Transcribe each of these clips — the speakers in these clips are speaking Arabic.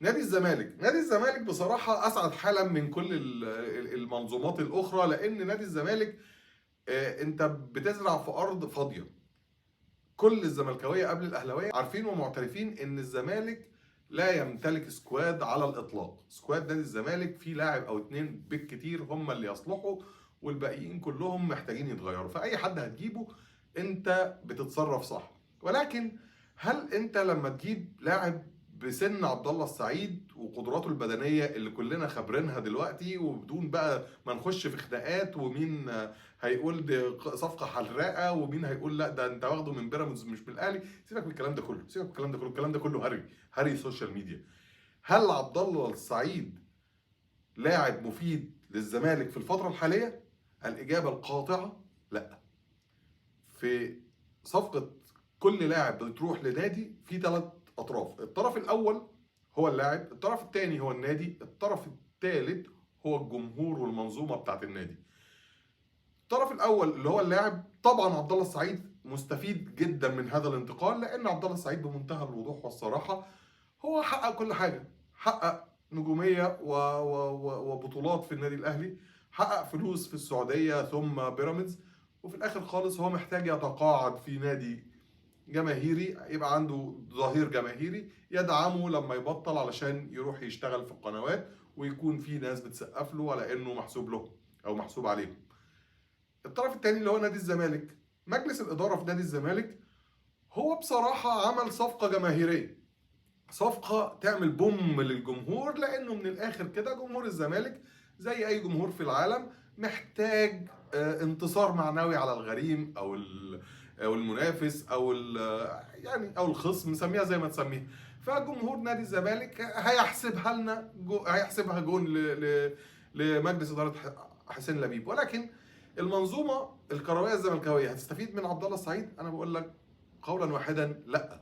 نادي الزمالك بصراحة أسعد حالا من كل المنظومات الأخرى، لأن نادي الزمالك أنت بتزرع في أرض فاضية. كل الزملكاوية قبل الأهلاوية عارفين ومعترفين إن الزمالك لا يمتلك سكواد على الإطلاق. سكواد نادي الزمالك فيه لاعب أو اتنين بالكتير هم اللي يصلحوا، والباقيين كلهم محتاجين يتغيروا. فأي حد هتجيبه أنت بتتصرف صح. ولكن هل أنت لما تجيب لاعب بسن عبد الله السعيد وقدراته البدنيه اللي كلنا خابرينها دلوقتي، وبدون بقى ما نخش في خناقات ومين هيقول دي صفقه حراقه ومين هيقول لا ده انت واخده من بيراميدز مش من الاهلي، سيبك من الكلام ده كله، سيبك من الكلام ده كله، الكلام ده كله هري سوشيال ميديا. هل عبد الله السعيد لاعب مفيد للزمالك في الفتره الحاليه؟ الاجابه القاطعه لا. في صفقه كل لاعب بتروح لنادي في ثلاث اطراف. الطرف الاول هو اللاعب، الطرف الثاني هو النادي، الطرف الثالث هو الجمهور والمنظومه بتاعت النادي. الطرف الاول اللي هو اللاعب، طبعا عبد الله السعيد مستفيد جدا من هذا الانتقال، لان عبد الله السعيد بمنتهى الوضوح والصراحه هو حقق كل حاجه. حقق نجوميه وبطولات في النادي الاهلي، حقق فلوس في السعوديه ثم بيراميدز، وفي الاخر خالص هو محتاج يتقاعد في نادي جماهيري، يبقى عنده ظهير جماهيري يدعمه لما يبطل علشان يروح يشتغل في القنوات ويكون في ناس بتسقف له على انه محسوب له او محسوب عليهم. الطرف الثاني اللي هو نادي الزمالك، مجلس الاداره في نادي الزمالك هو بصراحه عمل صفقه جماهيريه، صفقه تعمل بوم للجمهور، لانه من الاخر كده جمهور الزمالك زي اي جمهور في العالم محتاج انتصار معنوي على الغريم او المنافس او يعني او الخصم، نسميها زي ما تسميها. فجمهور نادي الزمالك هيحسبها لنا هيحسبها جون لمجلس اداره حسين لبيب. ولكن المنظومه الكرويه الزملكاويه هتستفيد من عبد الله السعيد؟ انا بقول لك قولا واحدا لا.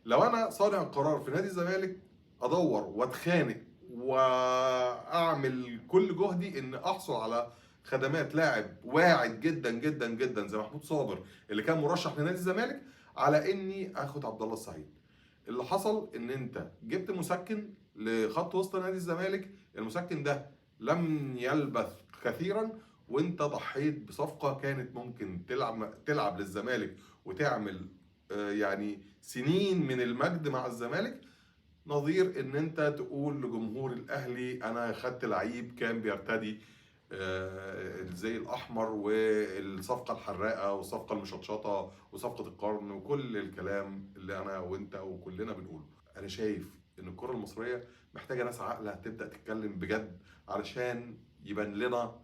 لو انا صانع القرار في نادي الزمالك ادور واتخانق واعمل كل جهدي ان احصل على خدمات لاعب واعد جدا جدا جدا زي محمود صابر اللي كان مرشح لنادي الزمالك، على اني اخد عبد الله السعيد. اللي حصل ان انت جبت مسكن لخط وسط نادي الزمالك، المسكن ده لم يلبث كثيرا وانت ضحيت بصفقه كانت ممكن تلعب للزمالك وتعمل يعني سنين من المجد مع الزمالك، نظير ان انت تقول لجمهور الاهلي انا خدت لعيب كان بيرتدي الزي الاحمر والصفقه الحراقه والصفقه المشطشطه وصفقه القرن وكل الكلام اللي انا وانت وكلنا بنقوله. انا شايف ان الكره المصريه محتاجه ناس عاقله تبدا تتكلم بجد علشان يبان لنا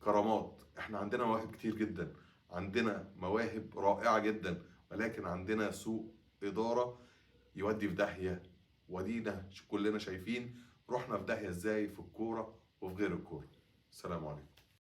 كرامات. احنا عندنا مواهب كتير جدا، عندنا مواهب رائعه جدا، ولكن عندنا سوء اداره يودي في داهيه. ودينا كلنا شايفين رحنا في داهيه ازاي في الكوره وفي غير الكوره. السلام عليكم.